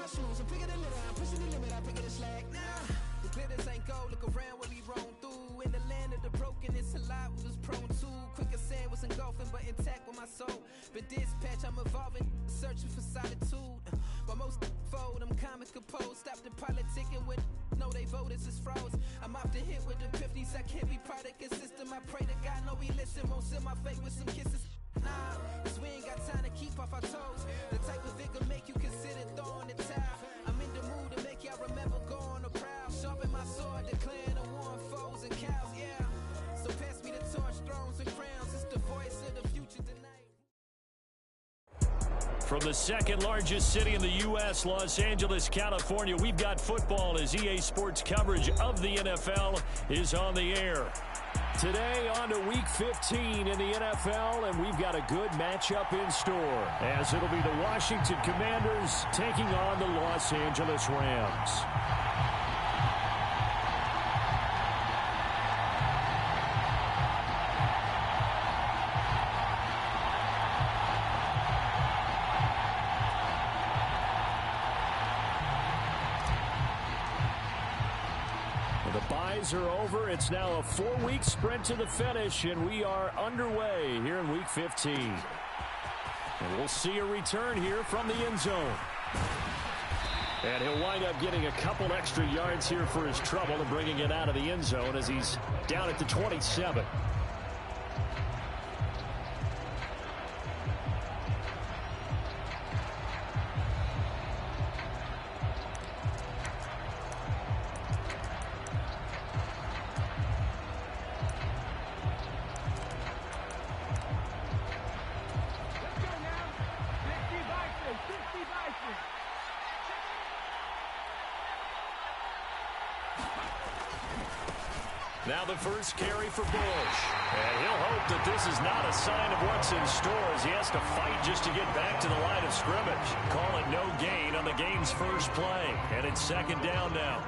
my shoes, I'm picking the litter, I'm pushing the limit, I'm picking the slack now. The glitters ain't gold, look around where we roam through. In the land of the broken, it's a lot we was prone to. Quicker sand was engulfing, but intact with my soul. But dispatch, I'm evolving, searching for solitude. But most fold, I'm comic composed. Stop the politicking with no, they voters is frauds. I'm off the hit with the 50s, I can't be product and system. I pray to God, no, he listen, won't seal my fate with some kisses. Nah, cause we ain't got time to keep off our toes. The type of vigor make you consider throwing the towel. I'm in the mood to make y'all remember going to proud. Sharpen my sword, declaring the war on foes and cows, yeah. So pass me the torch, thrones and crowns. It's the voice of the future tonight. From the second largest city in the U.S., Los Angeles, California, we've got football as EA Sports coverage of the NFL is on the air. Today on to Week 15 in the NFL, and we've got a good matchup in store, as it'll be the Washington Commanders taking on the Los Angeles Rams. Are over. It's now a 4-week sprint to the finish, and we are underway here in Week 15. And we'll see a return here from the end zone. And he'll wind up getting a couple extra yards here for his trouble and bringing it out of the end zone as he's down at the 27. Now the first carry for Bush. And he'll hope that this is not a sign of what's in store as he has to fight just to get back to the line of scrimmage. Call it no gain on the game's first play. And it's second down now.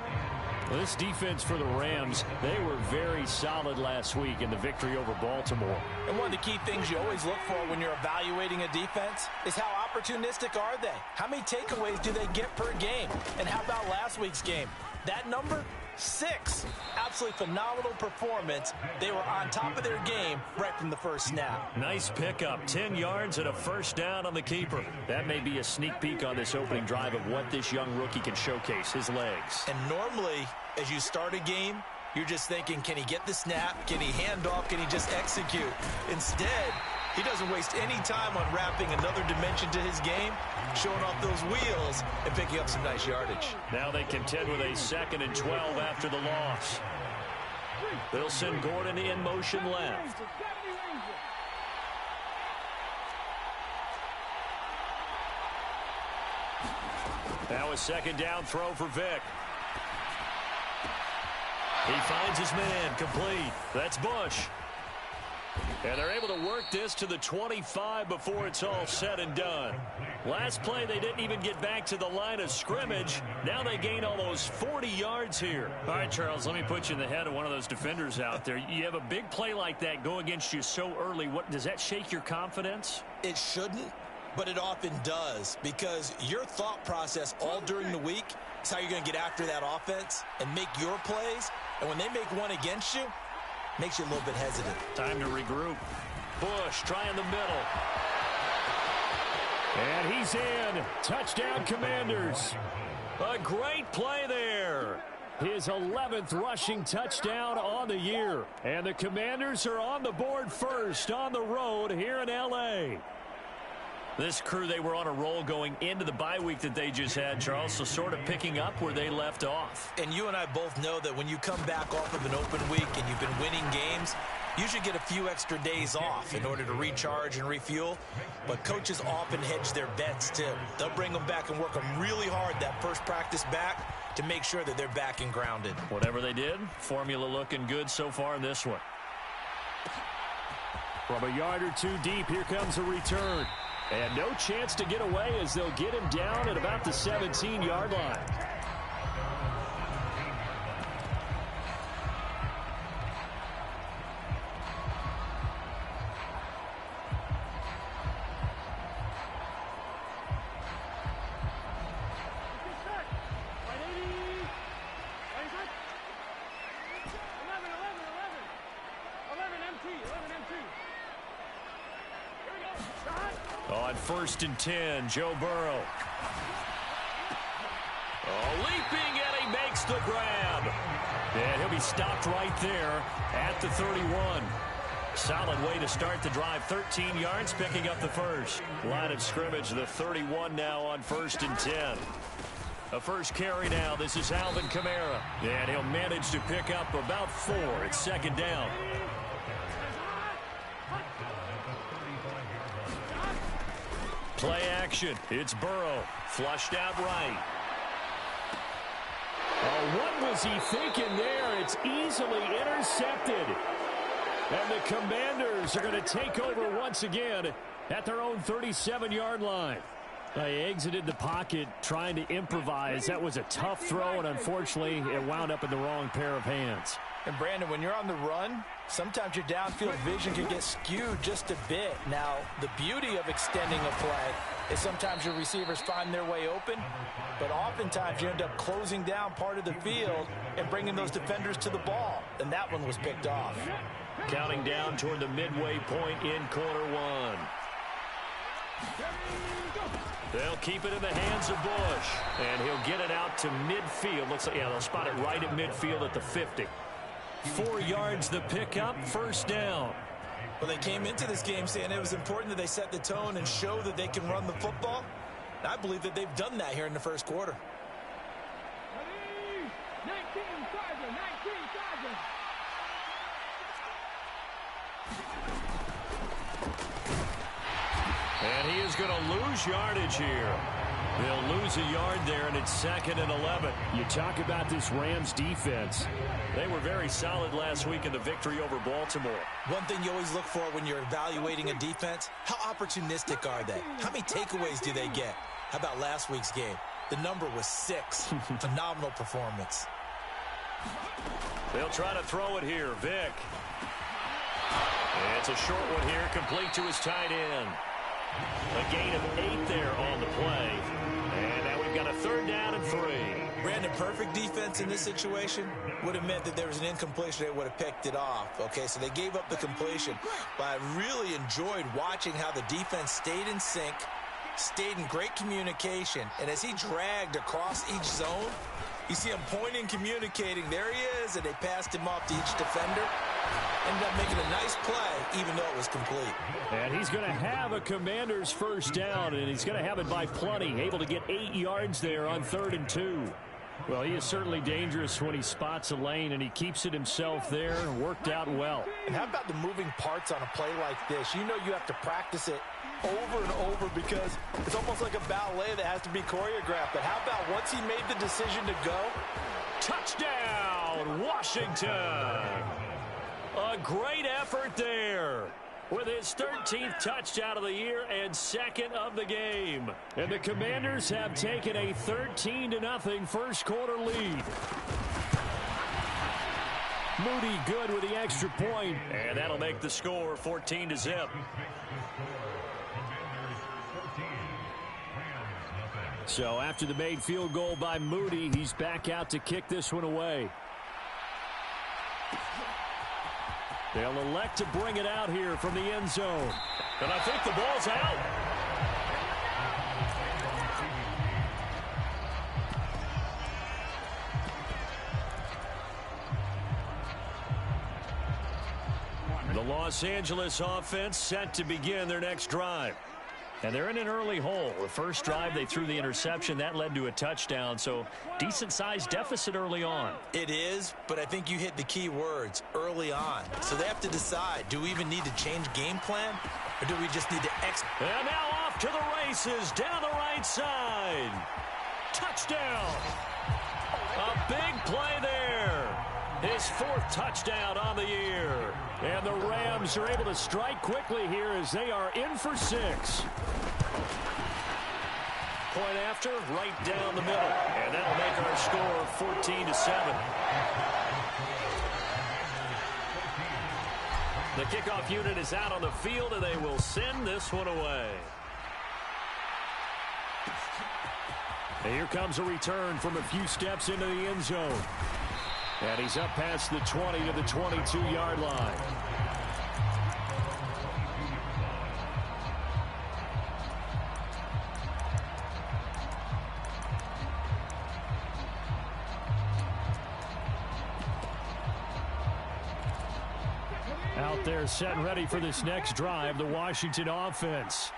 This defense for the Rams, they were very solid last week in the victory over Baltimore. And one of the key things you always look for when you're evaluating a defense is how opportunistic are they? How many takeaways do they get per game? And how about last week's game? That number? 6. Absolutely phenomenal performance. They were on top of their game right from the first snap. Nice pickup. 10 yards and a first down on the keeper. That may be a sneak peek on this opening drive of what this young rookie can showcase, his legs. And normally, as you start a game, you're just thinking, can he get the snap? Can he hand off? Can he just execute? Instead, he doesn't waste any time on wrapping another dimension to his game, showing off those wheels, and picking up some nice yardage. Now they contend with a 2nd and 12 after the loss. They'll send Gordon in motion left. Now a second down throw for Vick. He finds his man, complete. That's Bush. And they're able to work this to the 25 before it's all said and done. Last play, they didn't even get back to the line of scrimmage. Now they gain almost 40 yards here. All right, Charles, let me put you in the head of one of those defenders out there. You have a big play like that go against you so early. What does that shake your confidence? It shouldn't, but it often does, because your thought process all during the week is how you're going to get after that offense and make your plays. And when they make one against you, makes you a little bit hesitant. Time to regroup. Bush trying the middle. And he's in. Touchdown, Commanders. A great play there. His 11th rushing touchdown on the year. And the Commanders are on the board first on the road here in L.A. This crew, they were on a roll going into the bye week that they just had, Charles, so sort of picking up where they left off. And you and I both know that when you come back off of an open week and you've been winning games, you should get a few extra days off in order to recharge and refuel. But coaches often hedge their bets, too. They'll bring them back and work them really hard that first practice back to make sure that they're back and grounded. Whatever they did, formula looking good so far in this one. From a yard or two deep, here comes a return. And no chance to get away as they'll get him down at about the 17-yard line. first and 10. Joe Burrow. Oh, leaping, and he makes the grab. And he'll be stopped right there at the 31. Solid way to start the drive. 13 yards, picking up the first. Line of scrimmage, the 31 now on first and 10. A first carry now. This is Alvin Kamara. And he'll manage to pick up about 4. It's second down. Play action. It's Burrow. Flushed out right. Oh, what was he thinking there? It's easily intercepted. And the Commanders are going to take over once again at their own 37-yard line. They exited the pocket trying to improvise. That was a tough throw, and unfortunately, it wound up in the wrong pair of hands. And, Brandon, when you're on the run, sometimes your downfield vision can get skewed just a bit. Now, the beauty of extending a play is sometimes your receivers find their way open, but oftentimes you end up closing down part of the field and bringing those defenders to the ball, and that one was picked off. Counting down toward the midway point in quarter one. They'll keep it in the hands of Bush, and he'll get it out to midfield. Looks like, yeah, they'll spot it right at midfield at the 50. 4 yards the pickup, first down. Well, they came into this game saying it was important that they set the tone and show that they can run the football. And I believe that they've done that here in the first quarter. And he is going to lose yardage here. They'll lose a yard there, and it's second and 11. You talk about this Rams defense. They were very solid last week in the victory over Baltimore. One thing you always look for when you're evaluating a defense, how opportunistic are they? How many takeaways do they get? How about last week's game? The number was 6. Phenomenal performance. They'll try to throw it here. Vick. It's a short one here, complete to his tight end. A gain of 8 there on the play. And now we've got a third down and 3. Brandon, perfect defense in this situation would have meant that there was an incompletion. They would have picked it off. Okay, so they gave up the completion. But I really enjoyed watching how the defense stayed in sync, stayed in great communication. And as he dragged across each zone, you see him pointing, communicating. There he is, and they passed him off to each defender. Ended up making a nice play, even though it was complete. And he's going to have a Commander's first down, and he's going to have it by plenty. Able to get 8 yards there on 3rd and 2. Well, he is certainly dangerous when he spots a lane, and he keeps it himself there. Worked out well. And how about the moving parts on a play like this? You know you have to practice it over and over because it's almost like a ballet that has to be choreographed. But how about once he made the decision to go? Touchdown, Washington! A great effort there with his 13th touchdown of the year and 2nd of the game. And the Commanders have taken a 13-0 first quarter lead. Moody good with the extra point. And that'll make the score 14-0. So after the made field goal by Moody, he's back out to kick this one away. They'll elect to bring it out here from the end zone. And I think the ball's out. The Los Angeles offense set to begin their next drive. And they're in an early hole. The first drive, they threw the interception. That led to a touchdown, so decent-sized deficit early on. It is, but I think you hit the key words, early on. So they have to decide, do we even need to change game plan, or do we just need to And now off to the races, down the right side. Touchdown. A big play there. His 4th touchdown on the year. And the Rams are able to strike quickly here as they are in for 6. Point after, right down the middle. And that'll make our score 14-7. The kickoff unit is out on the field, and they will send this one away. And here comes a return from a few steps into the end zone. And he's up past the 20 to the 22-yard line. Out there set and ready for this next drive, the Washington offense.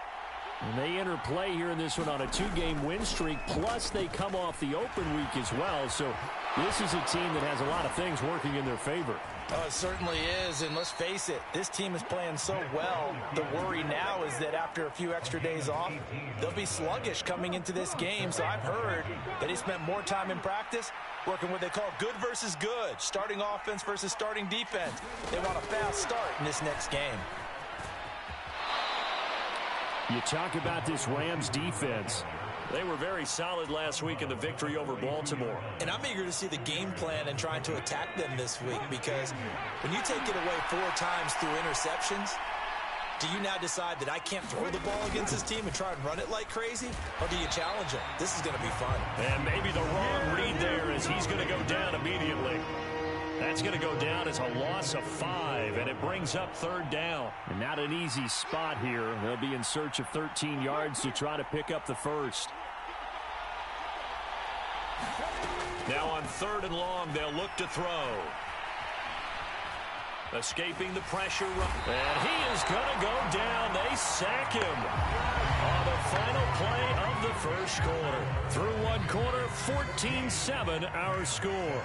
And they enter play here in this one on a 2-game win streak, plus they come off the open week as well. So this is a team that has a lot of things working in their favor. Oh, it certainly is, and let's face it, this team is playing so well. The worry now is that after a few extra days off, they'll be sluggish coming into this game. So I've heard that he spent more time in practice working what they call good versus good, starting offense versus starting defense. They want a fast start in this next game. You talk about this Rams defense. They were very solid last week in the victory over Baltimore. And I'm eager to see the game plan and trying to attack them this week, because when you take it away 4 times through interceptions, do you now decide that I can't throw the ball against this team and try and run it like crazy? Or do you challenge them? This is going to be fun. And maybe the wrong read there, as he's going to go down immediately. That's going to go down as a loss of 5, and it brings up 3rd down. And not an easy spot here. They'll be in search of 13 yards to try to pick up the first. Now on 3rd and long, they'll look to throw. Escaping the pressure. And he is going to go down. They sack him on the final play of the first quarter. Through one quarter, 14-7 our score.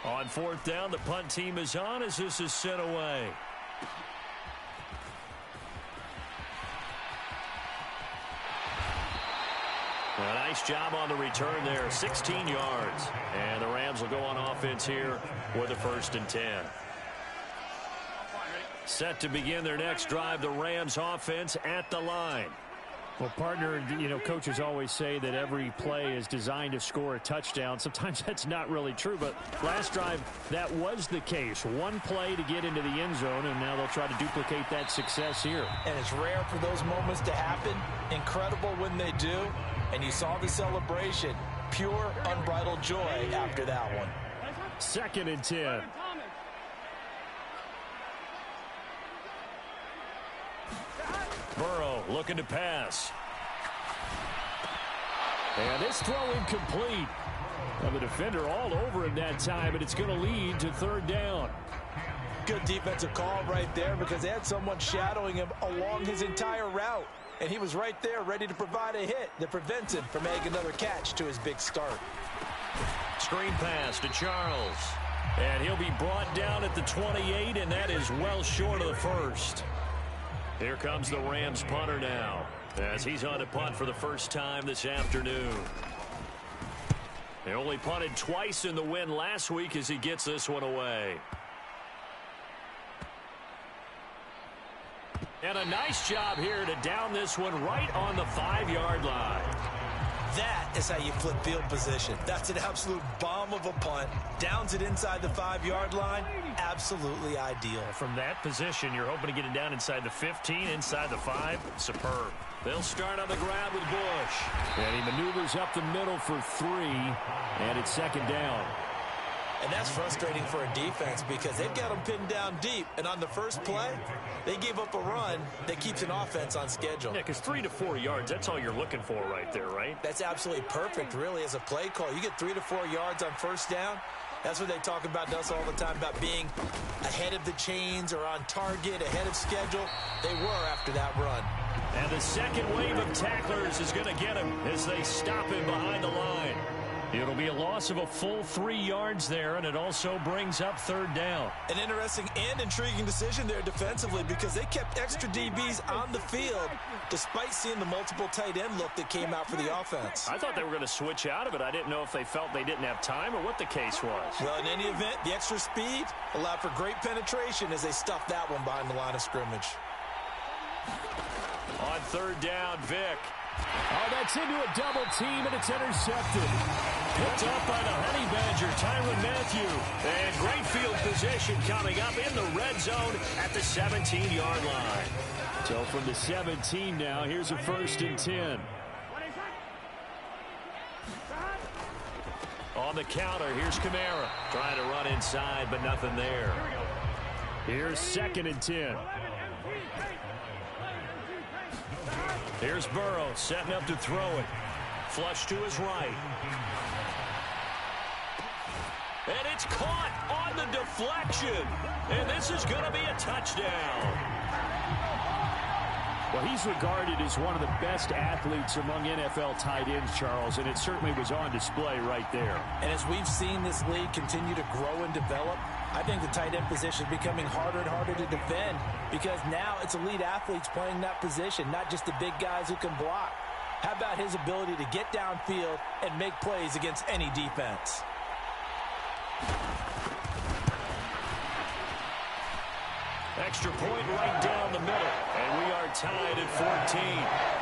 On 4th down, the punt team is on as this is sent away. A nice job on the return there, 16 yards. And the Rams will go on offense here with a 1st and 10. Set to begin their next drive, the Rams offense at the line. Well, partner, you know, coaches always say that every play is designed to score a touchdown. Sometimes that's not really true, but last drive, that was the case. One play to get into the end zone, and now they'll try to duplicate that success here. And it's rare for those moments to happen. Incredible when they do. And you saw the celebration. Pure, unbridled joy after that one. 2nd and 10. Burrow looking to pass. And this throw incomplete. Well, the defender all over him that time, and it's going to lead to 3rd down. Good defensive call right there, because they had someone shadowing him along his entire route. And he was right there ready to provide a hit that prevents him from making another catch to his big start. Screen pass to Charles. And he'll be brought down at the 28, and that is well short of the first. Here comes the Rams punter now, as he's on to punt for the first time this afternoon. They only punted twice in the win last week as he gets this one away. And a nice job here to down this one right on the 5-yard line. That is how you flip field position. That's an absolute bomb of a punt. Downs it inside the 5-yard line. Absolutely ideal. From that position, you're hoping to get it down inside the 15, inside the 5. Superb. They'll start on the ground with Bush. And he maneuvers up the middle for 3, and it's 2nd down. And that's frustrating for a defense, because they've got them pinned down deep. And on the first play, they gave up a run that keeps an offense on schedule. Yeah, because 3 to 4 yards, that's all you're looking for right there, right? That's absolutely perfect, really, as a play call. You get 3 to 4 yards on 1st down. That's what they talk about to us all the time, about being ahead of the chains or on target, ahead of schedule. They were after that run. And the second wave of tacklers is going to get him as they stop him behind the line. It'll be a loss of a full 3 yards there, and it also brings up 3rd down. An interesting and intriguing decision there defensively, because they kept extra DBs on the field despite seeing the multiple tight end look that came out for the offense. I thought they were going to switch out of it. I didn't know if they felt they didn't have time or what the case was. Well, in any event, the extra speed allowed for great penetration as they stuffed that one behind the line of scrimmage. On 3rd down, Vick. Oh, that's into a double team, and it's intercepted. Picked up by the Honey Badger, Tyrann Mathieu. And great field position coming up in the red zone at the 17-yard line. So from the 17 now, here's a 1st and 10. On the counter, here's Kamara. Trying to run inside, but nothing there. Here's 2nd and 10. Here's Burrow setting up to throw it. Flush to his right. And it's caught on the deflection. And this is going to be a touchdown. Well, he's regarded as one of the best athletes among NFL tight ends, Charles, and it certainly was on display right there. And as we've seen this league continue to grow and develop, I think the tight end position is becoming harder and harder to defend because now it's elite athletes playing that position, not just the big guys who can block. How about his ability to get downfield and make plays against any defense? Extra point right down the middle, and we are tied at 14.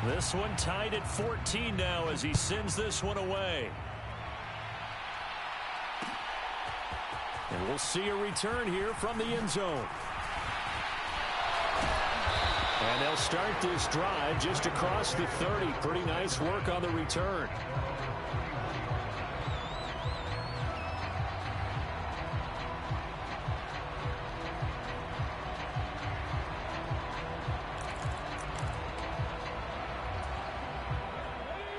This one tied at 14 now as he sends this one away. And we'll see a return here from the end zone. And they'll start this drive just across the 30. Pretty nice work on the return.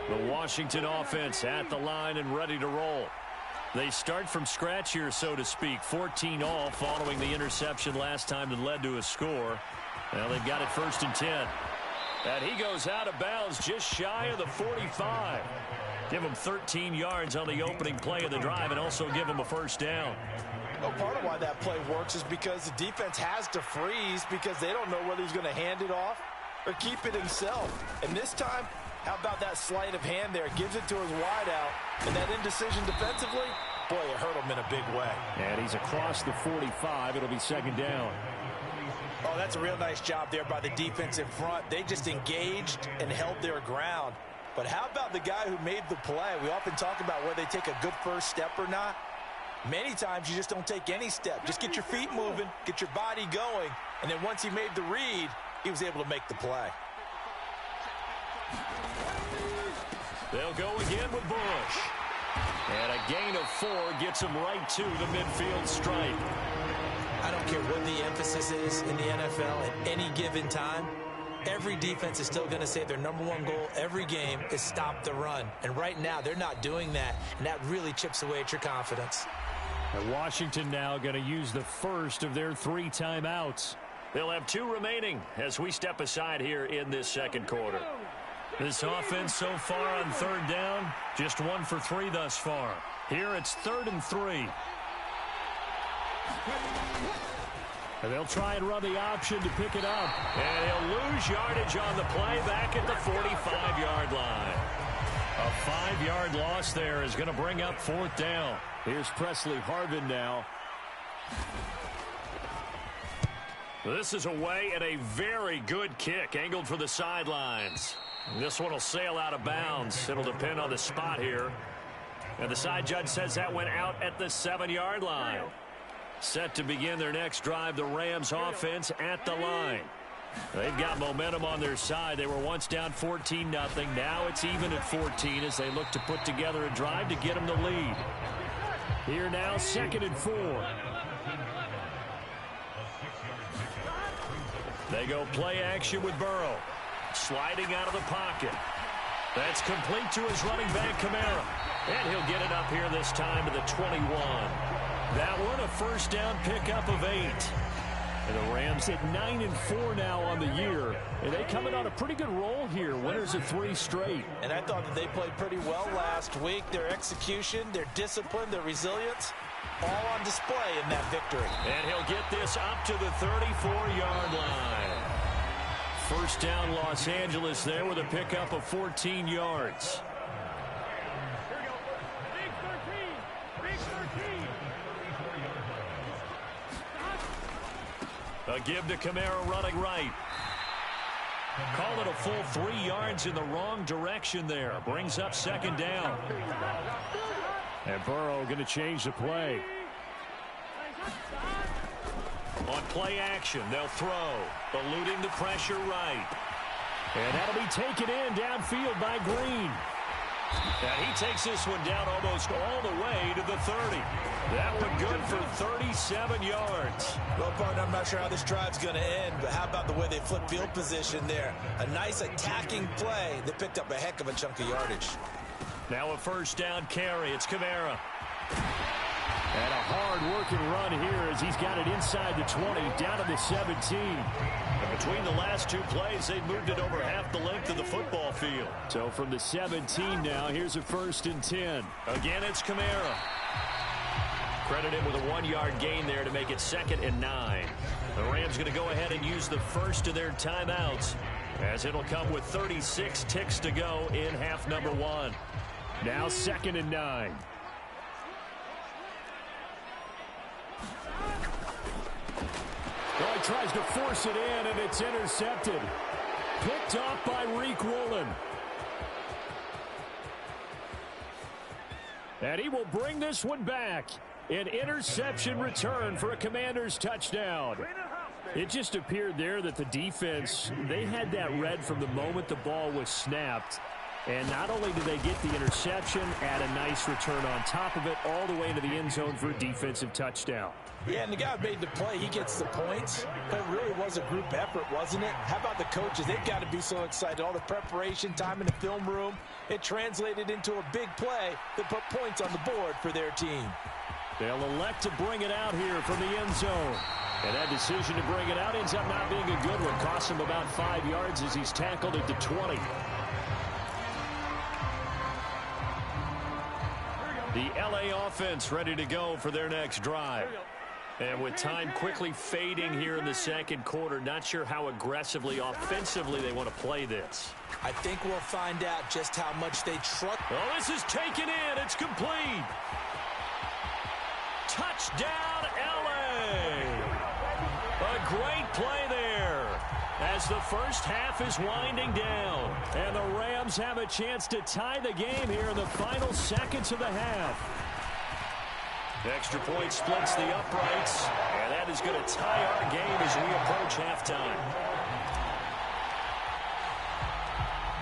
The Washington offense at the line and ready to roll. They start from scratch here, so to speak. 14 all following the interception last time that led to a score. Well, they've got it 1st and 10. And he goes out of bounds just shy of the 45. Give him 13 yards on the opening play of the drive and also give him a first down. Well, part of why that play works is because the defense has to freeze because they don't know whether he's going to hand it off or keep it himself. And this time, how about that sleight of hand there? Gives it to his wideout. And that indecision defensively, boy, it hurt him in a big way. And he's across the 45. It'll be 2nd down. Oh, that's a real nice job there by the defense in front. They just engaged and held their ground. But how about the guy who made the play? We often talk about whether they take a good first step or not. Many times you just don't take any step. Just get your feet moving, get your body going, and then once he made the read, he was able to make the play. They'll go again with Bush. And a gain of 4 gets him right to the midfield stripe. I don't care what the emphasis is in the NFL at any given time. Every defense is still going to say their #1 goal every game is stop the run. And right now, they're not doing that, and that really chips away at your confidence. And Washington now going to use the first of their 3 timeouts. They'll have 2 remaining as we step aside here in this second quarter. This offense so far on 3rd down, just 1 for 3 thus far. Here it's 3rd and 3. And they'll try and run the option to pick it up. And he'll lose yardage on the play back at the 45-yard line. A 5-yard loss there is going to bring up 4th down. Here's Presley Harvin now. This is away and a very good kick angled for the sidelines. This one will sail out of bounds. It'll depend on the spot here. And the side judge says that went out at the 7-yard line. Set to begin their next drive, the Rams offense at the line. They've got momentum on their side. They were once down 14-0. Now it's even at 14 as they look to put together a drive to get them the lead. Here now, 2nd and 4. They go play action with Burrow. Sliding out of the pocket. That's complete to his running back, Kamara. And he'll get it up here this time to the 21. That one a first down pickup of 8. And the Rams at 9-4 now on the year. And they coming on a pretty good roll here. Winners of 3 straight. And I thought that they played pretty well last week. Their execution, their discipline, their resilience, all on display in that victory. And he'll get this up to the 34-yard line. First down Los Angeles there with a pickup of 14 yards. A give to Kamara running right. Call it a full 3 yards in the wrong direction there. Brings up 2nd down. And Burrow going to change the play. On play action, they'll throw. Eluding the pressure right. And that'll be taken in downfield by Green. And he takes this one down almost all the way to the 30. That one good for 37 yards. Well, partner, I'm not sure how this drive's going to end, but how about the way they flip field position there? A nice attacking play that picked up a heck of a chunk of yardage. Now a first down carry. It's Kamara. And a hard-working run here as he's got it inside the 20, down to the 17. And between the last two plays, they've moved it over half the length of the football field. So from the 17 now, here's a 1st and 10. Again, it's Kamara. Credit him with a 1-yard gain there to make it 2nd and 9. The Rams going to go ahead and use the first of their timeouts, as it'll come with 36 ticks to go in half number 1. Now 2nd and 9. Well, he tries to force it in, and it's intercepted. Picked off by Riq Woolen. And he will bring this one back. An interception return for a Commanders touchdown. It just appeared there that the defense, they had that read from the moment the ball was snapped. And not only did they get the interception, add a nice return on top of it, all the way into the end zone for a defensive touchdown. Yeah, and the guy who made the play, he gets the points. But it really was a group effort, wasn't it? How about the coaches? They've got to be so excited. All the preparation, time in the film room, it translated into a big play that put points on the board for their team. They'll elect to bring it out here from the end zone. And that decision to bring it out ends up not being a good one. Costs him about 5 yards as he's tackled at the 20. The LA offense ready to go for their next drive. And with time quickly fading here in the second quarter, not sure how aggressively, offensively they want to play this. I think we'll find out just how much they trust. Oh, this is taken in. It's complete. Touchdown, LA. A great play there as the first half is winding down. And the Rams have a chance to tie the game here in the final seconds of the half. Extra point splits the uprights, and that is going to tie our game as we approach halftime.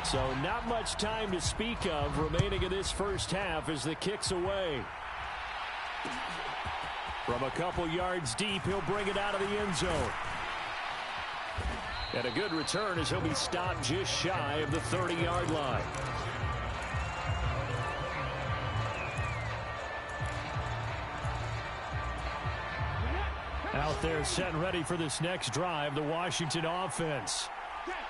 So not much time to speak of remaining in this first half as the kick's away. From a couple yards deep, he'll bring it out of the end zone. And a good return as he'll be stopped just shy of the 30-yard line. Out there set and ready for this next drive, the Washington offense.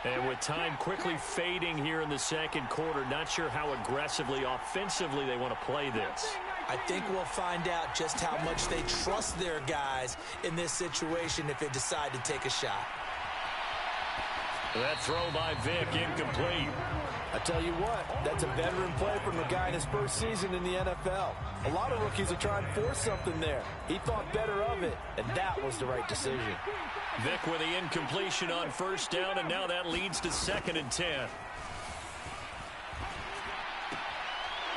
And with time quickly fading here in the second quarter, not sure how aggressively, offensively they want to play this. I think we'll find out just how much they trust their guys in this situation if they decide to take a shot. That throw by Vick incomplete. I tell you what, that's a veteran play from a guy in his first season in the NFL. A lot of rookies are trying to force something there. He thought better of it, and that was the right decision. Vick with the incompletion on first down, and now that leads to 2nd and 10.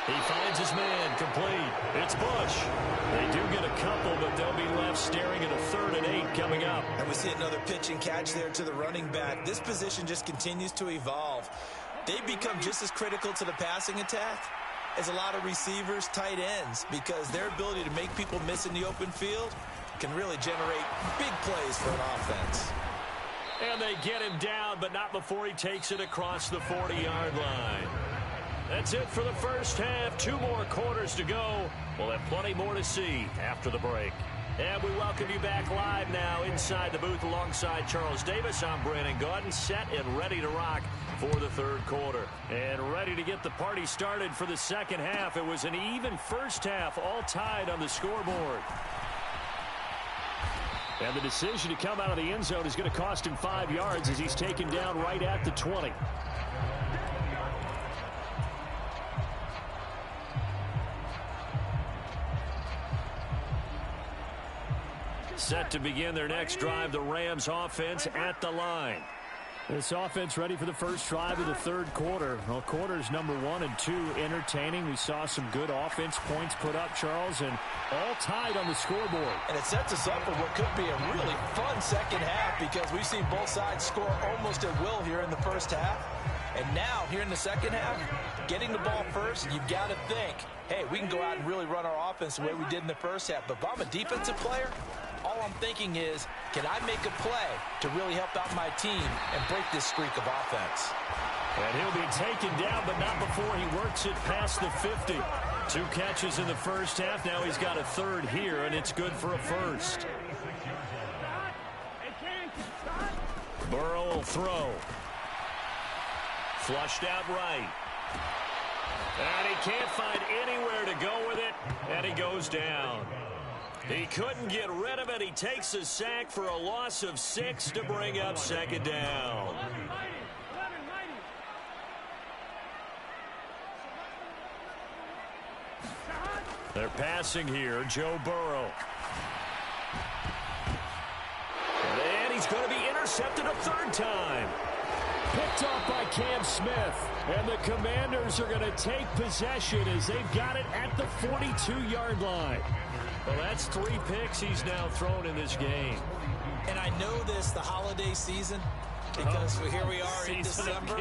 He finds his man complete. It's Bush. They do get a couple, but they'll be left staring at a 3rd and 8 coming up. And we see another pitch and catch there to the running back. This position just continues to evolve. They become just as critical to the passing attack as a lot of receivers, tight ends, because their ability to make people miss in the open field can really generate big plays for an offense. And they get him down, but not before he takes it across the 40-yard line. That's it for the first half. 2 more quarters to go. We'll have plenty more to see after the break. And we welcome you back live now inside the booth alongside Charles Davis. I'm Brandon Gaudin, set and ready to rock for the third quarter. And ready to get the party started for the second half. It was an even first half, all tied on the scoreboard. And the decision to come out of the end zone is going to cost him 5 yards as he's taken down right at the 20. Set to begin their next drive, the Rams offense at the line. This offense ready for the first drive of the third quarter. Well, quarters number 1 and 2 entertaining. We saw some good offense points put up, Charles, and all tied on the scoreboard. And it sets us up for what could be a really fun second half because we've seen both sides score almost at will here in the first half. And now, here in the second half, getting the ball first, you've got to think, hey, we can go out and really run our offense the way we did in the first half. But if I'm a defensive player, all I'm thinking is, can I make a play to really help out my team and break this streak of offense? And he'll be taken down, but not before he works it past the 50. 2 catches in the first half. Now he's got a third here, and it's good for a first. Burrow will throw. Flushed out right. And he can't find anywhere to go with it, and he goes down. He couldn't get rid of it. He takes a sack for a loss of 6 to bring up second down. They're passing here, Joe Burrow. And he's going to be intercepted a third time. Picked off by Cam Smith. And the Commanders are going to take possession as they've got it at the 42-yard line. Well, that's 3 picks he's now thrown in this game. And I know this, the holiday season, because here we are in December.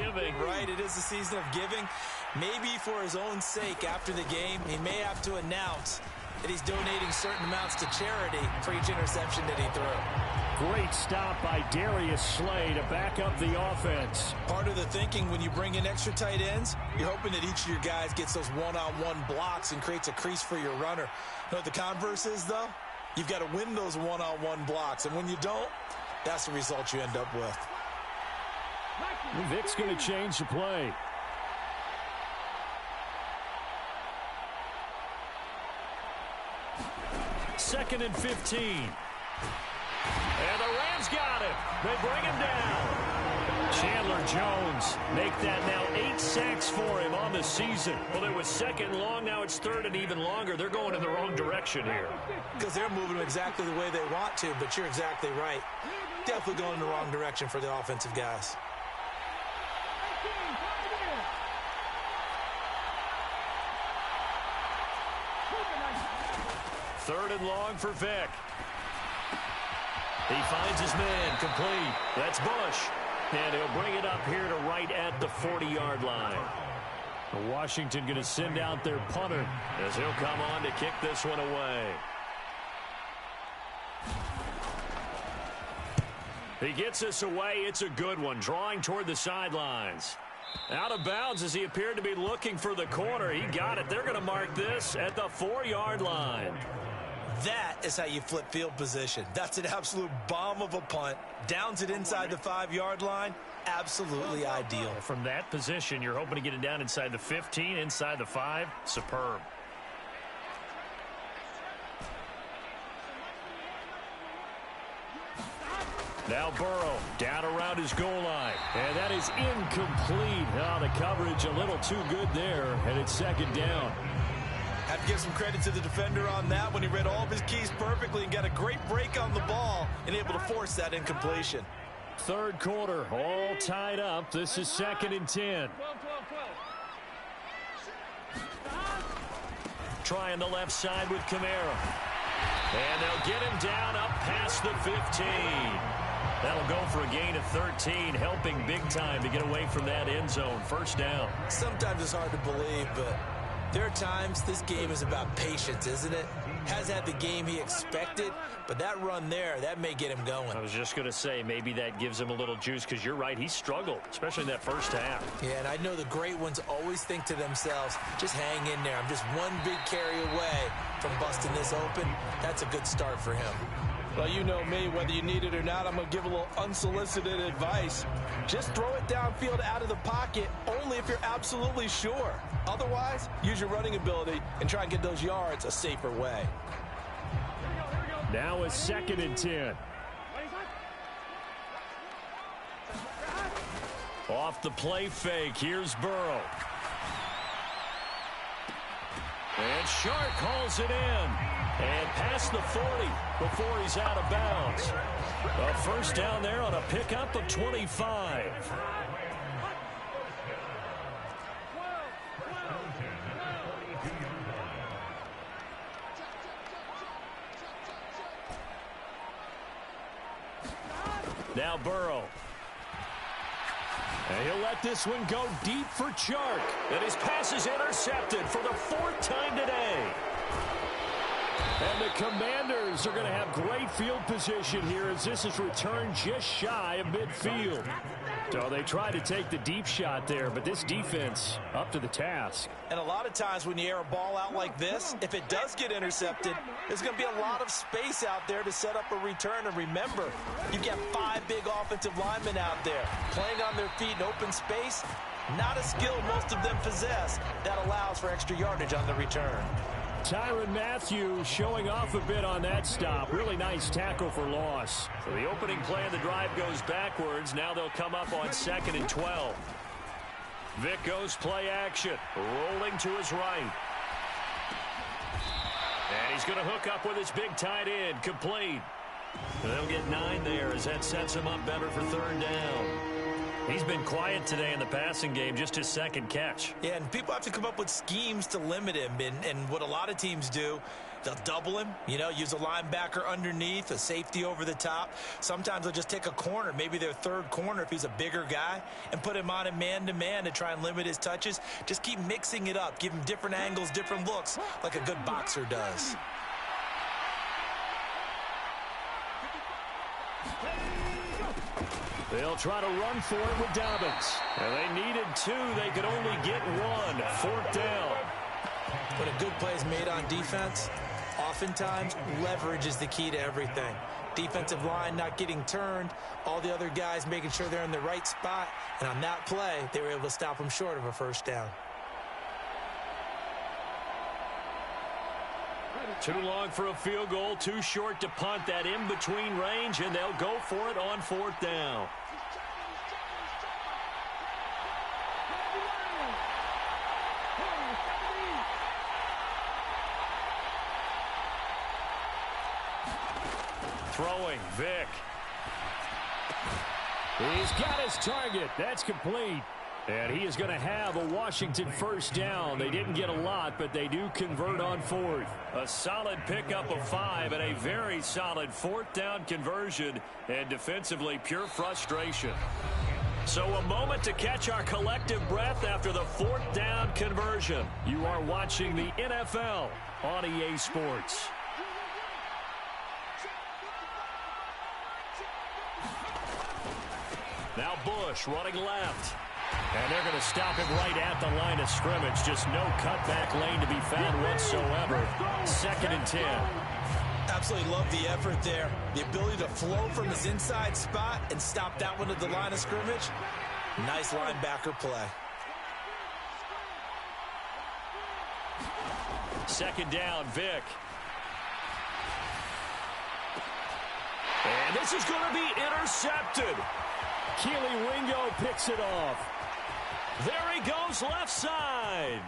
Right, it is the season of giving. Maybe for his own sake after the game, he may have to announce that he's donating certain amounts to charity for each interception that he threw. Great stop by Darius Slay to back up the offense. Part of the thinking when you bring in extra tight ends, you're hoping that each of your guys gets those one-on-one blocks and creates a crease for your runner. You know what the converse is, though? You've got to win those one-on-one blocks, and when you don't, that's the result you end up with. Vic's going to change the play. Second and 15. And the Rams got him. They bring him down. Chandler Jones make that now 8 sacks for him on the season. Well, it was second long. Now it's third and even longer. They're going in the wrong direction here. Because they're moving exactly the way they want to, but you're exactly right. Definitely going in the wrong direction for the offensive guys. Third and long for Vic. He finds his man, complete. That's Bush. And he'll bring it up here to right at the 40-yard line. Washington going to send out their punter as he'll come on to kick this one away. He gets this away. It's a good one, drawing toward the sidelines. Out of bounds as he appeared to be looking for the corner. He got it. They're going to mark this at the 4-yard line. That is how you flip field position. That's an absolute bomb of a punt. Downs it inside the 5-yard line. Absolutely ideal. From that position, you're hoping to get it down inside the 15, inside the 5. Superb. Now Burrow down around his goal line. And that is incomplete. Oh, the coverage a little too good there, and it's second down. Have to give some credit to the defender on that when he read all of his keys perfectly and got a great break on the ball and able to force that incompletion. Third quarter, all tied up. This is second and 10. Trying the left side with Kamara. And they'll get him down up past the 15. That'll go for a gain of 13, helping big time to get away from that end zone. First down. Sometimes it's hard to believe, but there are times this game is about patience, isn't it? Has had the game he expected, but that run there, that may get him going. I was just going to say, maybe that gives him a little juice, because you're right, he struggled, especially in that first half. Yeah, and I know the great ones always think to themselves, just hang in there. I'm just one big carry away from busting this open. That's a good start for him. Well, you know me, whether you need it or not, I'm going to give a little unsolicited advice. Just throw it downfield out of the pocket, only if you're absolutely sure. Otherwise, use your running ability and try and get those yards a safer way. Now a second and 10. Off the play fake, here's Burrow. And Shark calls it in. And past the 40 before he's out of bounds. A first down there on a pickup of 25. Now Burrow. And he'll let this one go deep for Chark. And his pass is intercepted for the 4th time today. And the Commanders are going to have great field position here as this is returned just shy of midfield. So they try to take the deep shot there, but this defense up to the task. And a lot of times when you air a ball out like this, if it does get intercepted, there's going to be a lot of space out there to set up a return. And remember, you've got 5 big offensive linemen out there playing on their feet in open space. Not a skill most of them possess that allows for extra yardage on the return. Tyrann Mathieu showing off a bit on that stop. Really nice tackle for loss. So the opening play of the drive goes backwards. Now they'll come up on 2nd and 12. Vick goes play action. Rolling to his right. And he's going to hook up with his big tight end. Complete. They'll get 9 there as that sets him up better for 3rd down. He's been quiet today in the passing game, just his 2nd catch. Yeah, and people have to come up with schemes to limit him. And what a lot of teams do, they'll double him, use a linebacker underneath, a safety over the top. Sometimes they'll just take a corner, maybe their 3rd corner if he's a bigger guy, and put him on a man-to-man to try and limit his touches. Just keep mixing it up, give him different angles, different looks, like a good boxer does. They'll try to run for it with Dobbins. And they needed 2. They could only get 1. 4th down. When a good play is made on defense, oftentimes leverage is the key to everything. Defensive line not getting turned, all the other guys making sure they're in the right spot. And on that play, they were able to stop them short of a 1st down. Too long for a field goal, too short to punt that in-between range, and they'll go for it on 4th down. Throwing, Vick. He's got his target. That's complete. And he is going to have a Washington 1st down. They didn't get a lot, but they do convert on 4th. A solid pickup of 5 and a very solid 4th down conversion. And defensively, pure frustration. So a moment to catch our collective breath after the 4th down conversion. You are watching the NFL on EA Sports. Now Bush running left. And they're going to stop him right at the line of scrimmage. Just no cutback lane to be found whatsoever. 2nd and 10. Absolutely love the effort there. The ability to flow from his inside spot and stop that one at the line of scrimmage. Nice linebacker play. 2nd down, Vick. And this is going to be intercepted. Keely Ringo picks it off. There he goes left side.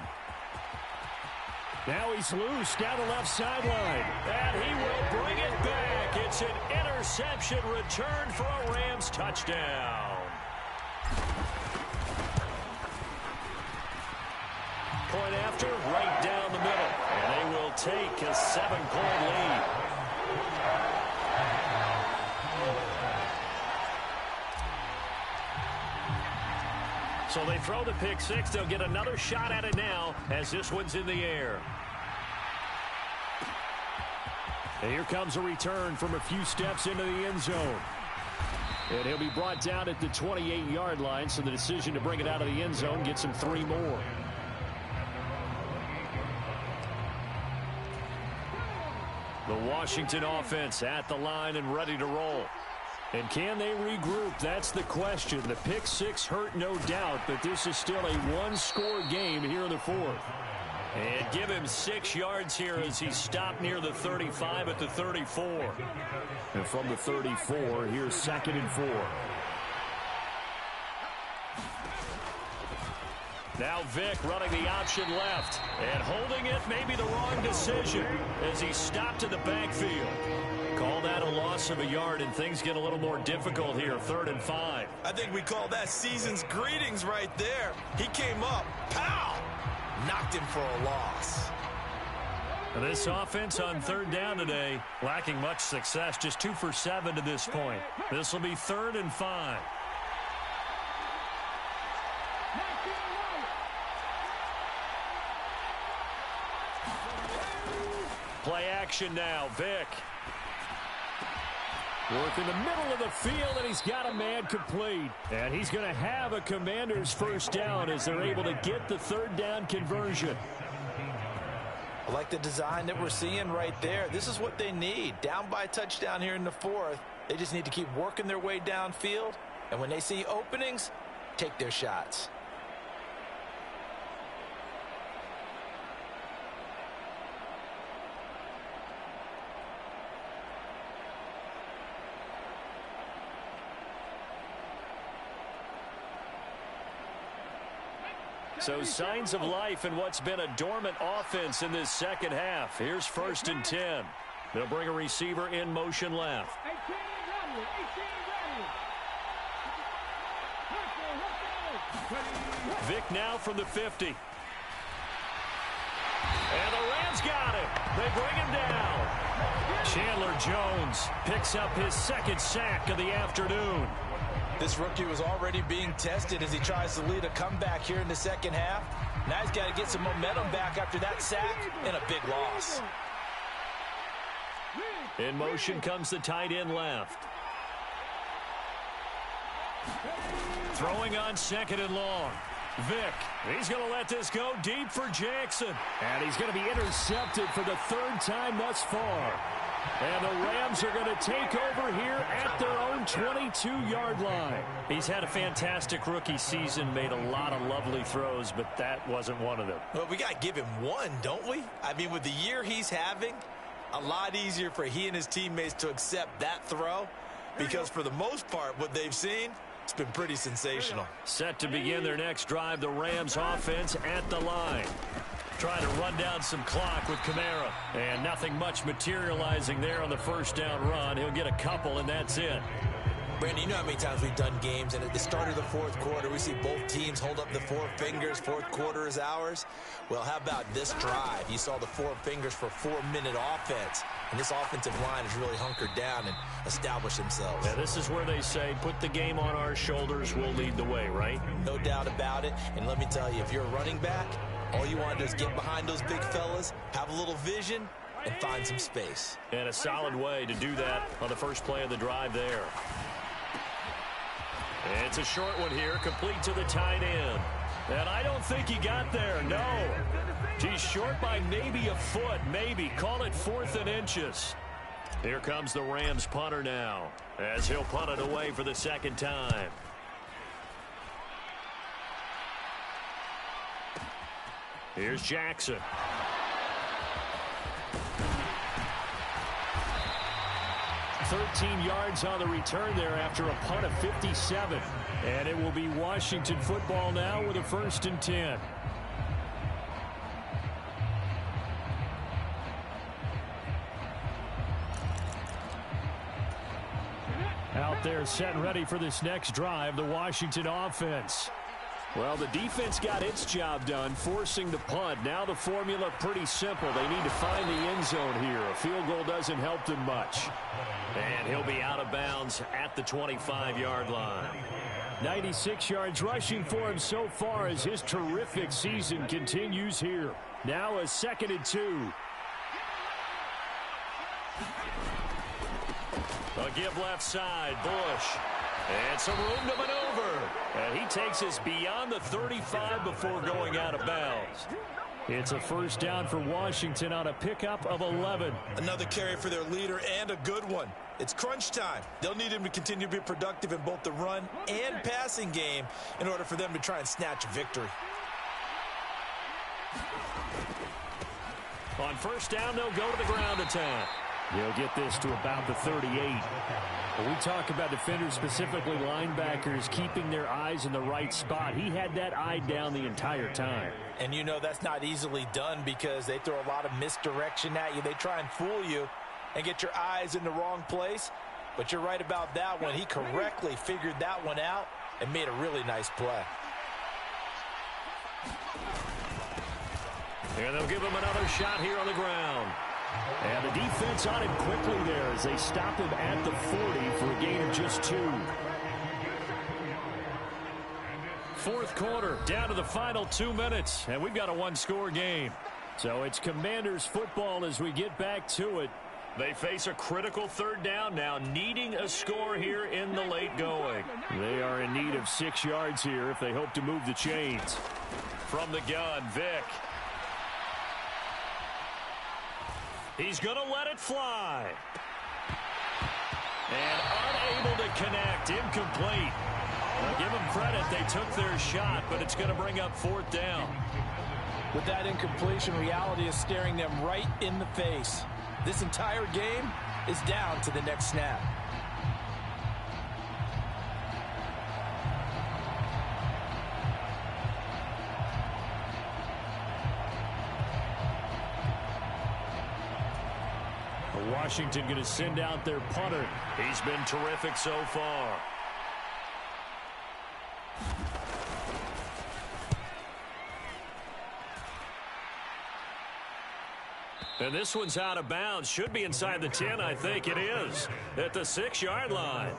Now he's loose down the left sideline. And he will bring it back. It's an interception return for a Rams touchdown. Point after, right down the middle. And they will take a 7-point lead. So they throw the pick 6. They'll get another shot at it now as this one's in the air. And here comes a return from a few steps into the end zone. And he'll be brought down at the 28-yard line, so the decision to bring it out of the end zone gets him 3 more. The Washington offense at the line and ready to roll. And can they regroup? That's the question. The pick 6 hurt, no doubt, but this is still a 1-score game here in the 4th. And give him 6 yards here as he stopped near the 35 at the 34. And from the 34, here's 2nd and 4. Now Vick running the option left. And holding it may be the wrong decision as he stopped in the backfield. Call that a loss of a yard, and things get a little more difficult here, 3rd and 5. I think we call that season's greetings right there. He came up, pow! Knocked him for a loss. This offense on 3rd down today, lacking much success, just 2 for 7 to this point. This will be 3rd and 5. Play action now, Vick. Work in the middle of the field, and he's got a man complete. And he's going to have a Commanders first down as they're able to get the 3rd down conversion. I like the design that we're seeing right there. This is what they need. Down by a touchdown here in the 4th. They just need to keep working their way downfield. And when they see openings, take their shots. So signs of life in what's been a dormant offense in this second half. Here's 1st and 10. They'll bring a receiver in motion left. Vick now from the 50. And the Rams got him. They bring him down. Chandler Jones picks up his 2nd sack of the afternoon. This rookie was already being tested as he tries to lead a comeback here in the second half. Now he's got to get some momentum back after that sack and a big loss. In motion comes the tight end left. Throwing on 2nd and long. Vick, he's going to let this go deep for Jackson. And he's going to be intercepted for the 3rd time thus far. And the Rams are going to take over here at their own 22-yard line. He's had a fantastic rookie season, made a lot of lovely throws, but that wasn't one of them. Well, we got to give him one, don't we? I mean, with the year he's having, a lot easier for he and his teammates to accept that throw because for the most part, what they've seen, it's been pretty sensational. Set to begin their next drive, the Rams offense at the line. Trying to run down some clock with Kamara. And nothing much materializing there on the 1st down run. He'll get a couple, and that's it. Brandon, you know how many times we've done games, and at the start of the 4th quarter, we see both teams hold up the 4 fingers. 4th quarter is ours. Well, how about this drive? You saw the 4 fingers for 4-minute offense. And this offensive line has really hunkered down and established themselves. Yeah, this is where they say, put the game on our shoulders, we'll lead the way, right? No doubt about it. And let me tell you, if you're a running back, all you want to do is get behind those big fellas, have a little vision, and find some space. And a solid way to do that on the first play of the drive there. It's a short one here, complete to the tight end. And I don't think he got there, no. He's short by maybe a foot, maybe. Call it 4th and inches. Here comes the Rams punter now, as he'll punt it away for the 2nd time. Here's Jackson. $13 yards on the return there after a punt of 57. And it will be Washington football now with a 1st and 10. Out there set and ready for this next drive, the Washington offense. Well, the defense got its job done, forcing the punt. Now the formula pretty simple. They need to find the end zone here. A field goal doesn't help them much. And he'll be out of bounds at the 25-yard line. 96 yards rushing for him so far as his terrific season continues here. Now a 2nd and 2. A give left side, Bush. And some room to maneuver. And he takes us beyond the 35 before going out of bounds. It's a 1st down for Washington on a pickup of 11. Another carry for their leader and a good one. It's crunch time. They'll need him to continue to be productive in both the run and passing game in order for them to try and snatch a victory. On 1st down, they'll go to the ground attack. He'll get this to about the 38. When we talk about defenders, specifically linebackers, keeping their eyes in the right spot, he had that eye down the entire time. And you know that's not easily done because they throw a lot of misdirection at you. They try and fool you and get your eyes in the wrong place. But you're right about that one. He correctly figured that one out and made a really nice play. And they'll give him another shot here on the ground. And the defense on him quickly there as they stop him at the 40 for a gain of just 2. Fourth quarter, down to the final 2 minutes, and we've got a one-score game. So it's Commanders football as we get back to it. They face a critical third down now, needing a score here in the late going. They are in need of 6 yards here if they hope to move the chains. From the gun, Vick. He's going to let it fly. And unable to connect, incomplete. Now give them credit, they took their shot, but it's going to bring up fourth down. With that incompletion, reality is staring them right in the face. This entire game is down to the next snap. Washington going to send out their punter. He's been terrific so far. And this one's out of bounds. Should be inside the 10, I think it is. At the 6-yard line.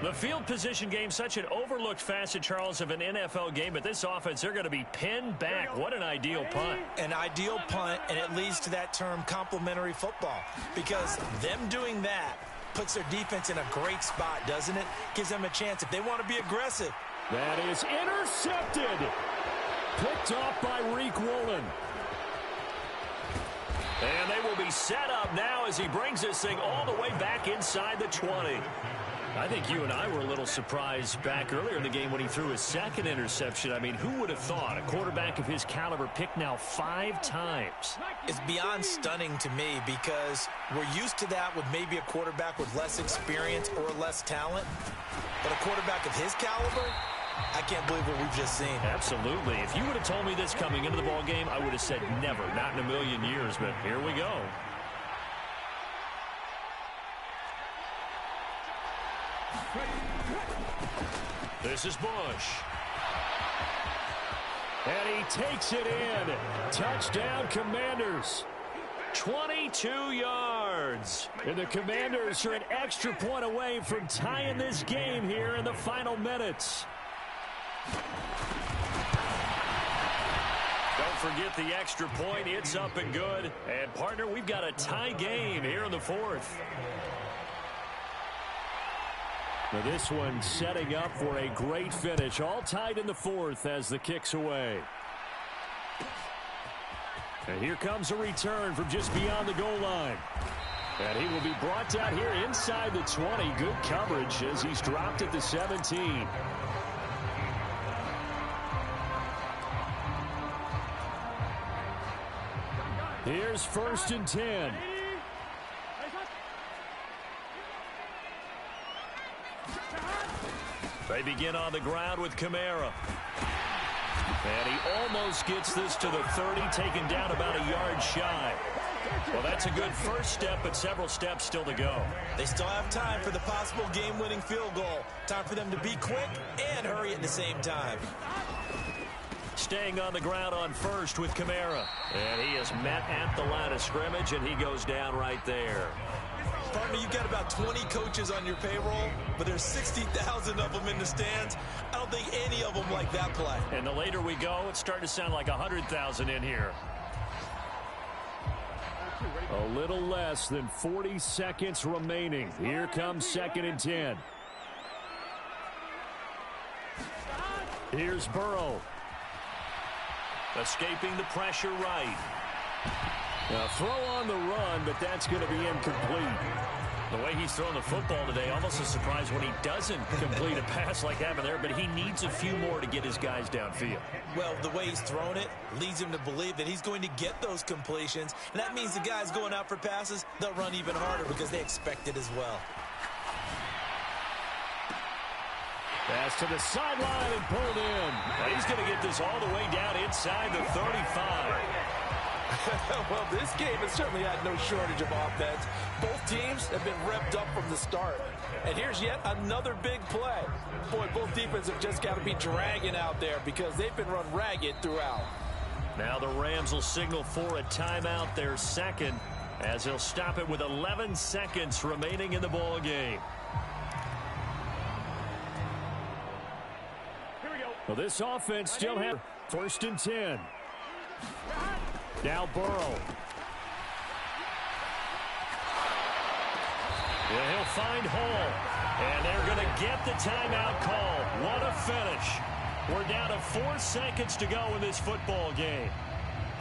The field position game, such an overlooked facet, Charles, of an NFL game. But this offense, they're going to be pinned back. What an ideal punt. An ideal punt, and it leads to that term complementary football. Because them doing that puts their defense in a great spot, doesn't it? Gives them a chance if they want to be aggressive. That is intercepted. Picked off by Reek Woolen. And they will be set up now as he brings this thing all the way back inside the 20. I think you and I were a little surprised back earlier in the game when he threw his second interception. I mean, who would have thought a quarterback of his caliber picked now 5 times? It's beyond stunning to me because we're used to that with maybe a quarterback with less experience or less talent. But a quarterback of his caliber, I can't believe what we've just seen. Absolutely. If you would have told me this coming into the ball game, I would have said never, not in a million years. But here we go. This is Bush. And he takes it in. Touchdown, Commanders. 22 yards. And the Commanders are an extra point away from tying this game here in the final minutes. Don't forget the extra point. It's up and good. And, partner, we've got a tie game here in the fourth. Now this one setting up for a great finish. All tied in the fourth as the kick's away. And here comes a return from just beyond the goal line. And he will be brought down here inside the 20. Good coverage as he's dropped at the 17. Here's 1st and 10. They begin on the ground with Kamara. And he almost gets this to the 30, taken down about a yard shy. Well, that's a good first step, but several steps still to go. They still have time for the possible game-winning field goal. Time for them to be quick and hurry at the same time. Staying on the ground on first with Kamara. And he is met at the line of scrimmage, and he goes down right there. Partner, you've got about 20 coaches on your payroll, but there's 60,000 of them in the stands. I don't think any of them like that play. And the later we go, it's starting to sound like 100,000 in here. A little less than 40 seconds remaining. Here comes 2nd and 10. Here's Burrow. Escaping the pressure right. Now throw on the run, but that's going to be incomplete. The way he's throwing the football today, almost a surprise when he doesn't complete a pass like happened there, but he needs a few more to get his guys downfield. Well, the way he's thrown it leads him to believe that he's going to get those completions, and that means the guys going out for passes, they'll run even harder because they expect it as well. Pass to the sideline and pulled in. Now he's going to get this all the way down inside the 35. Well, this game has certainly had no shortage of offense. Both teams have been revved up from the start. And here's yet another big play. Boy, both defenses have just got to be dragging out there because they've been run ragged throughout. Now the Rams will signal for a timeout, their second, as he'll stop it with 11 seconds remaining in the ball game. Well, this offense still has 1st and 10. Now Burrow. Yeah, he'll find Hall. And they're going to get the timeout call. What a finish. We're down to 4 seconds to go in this football game.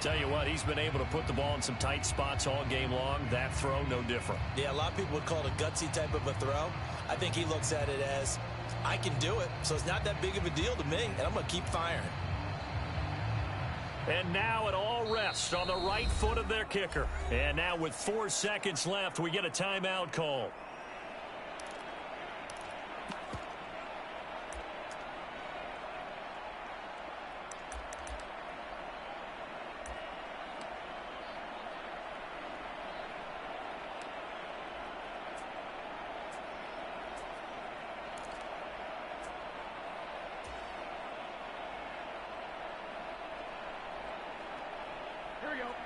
Tell you what, he's been able to put the ball in some tight spots all game long. That throw, no different. Yeah, a lot of people would call it a gutsy type of a throw. I think he looks at it as, I can do it, so it's not that big of a deal to me, and I'm going to keep firing. And now it all rests on the right foot of their kicker. And now with 4 seconds left, we get a timeout call.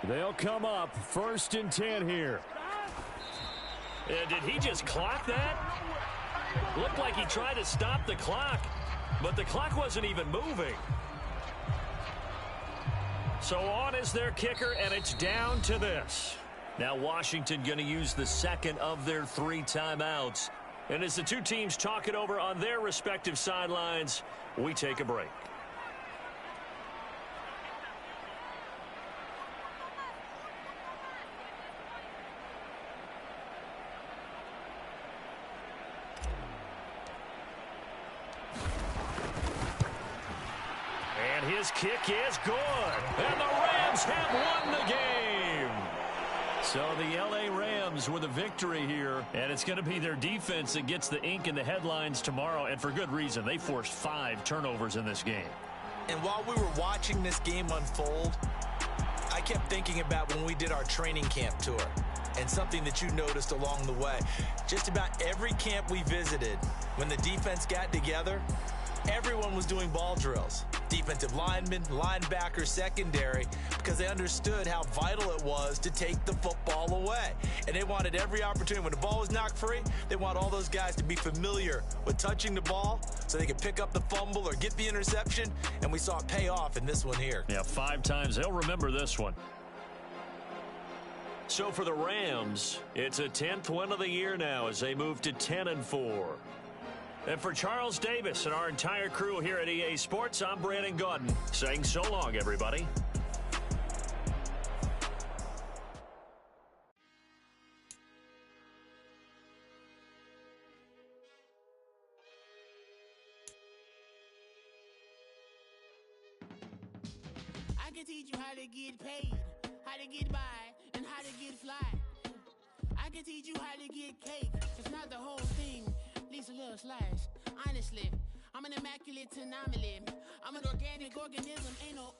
They'll come up 1st and 10 here. Did he just clock that? Looked like he tried to stop the clock, but the clock wasn't even moving. So on is their kicker, and it's down to this. Now Washington going to use the second of their 3 timeouts. And as the two teams talk it over on their respective sidelines, we take a break. His kick is good, and the Rams have won the game. So the L.A. Rams with a victory here, and it's going to be their defense that gets the ink in the headlines tomorrow, and for good reason. They forced 5 turnovers in this game. And while we were watching this game unfold, I kept thinking about when we did our training camp tour, and something that you noticed along the way. Just about every camp we visited, when the defense got together, everyone was doing ball drills. Defensive linemen, linebackers, secondary, because they understood how vital it was to take the football away. And they wanted every opportunity. When the ball was knocked free, they want all those guys to be familiar with touching the ball so they could pick up the fumble or get the interception. And we saw it pay off in this one here. Yeah, 5 times. They'll remember this one. So for the Rams, it's a 10th win of the year now as they move to 10-4. And for Charles Davis and our entire crew here at EA Sports, I'm Brandon Gaudin saying so long, everybody. I can teach you how to get paid, how to get by, and how to get fly. I can teach you how to get cake. It's not the whole thing. At least a little slice. Honestly, I'm an immaculate anomaly. I'm an organic organism, ain't no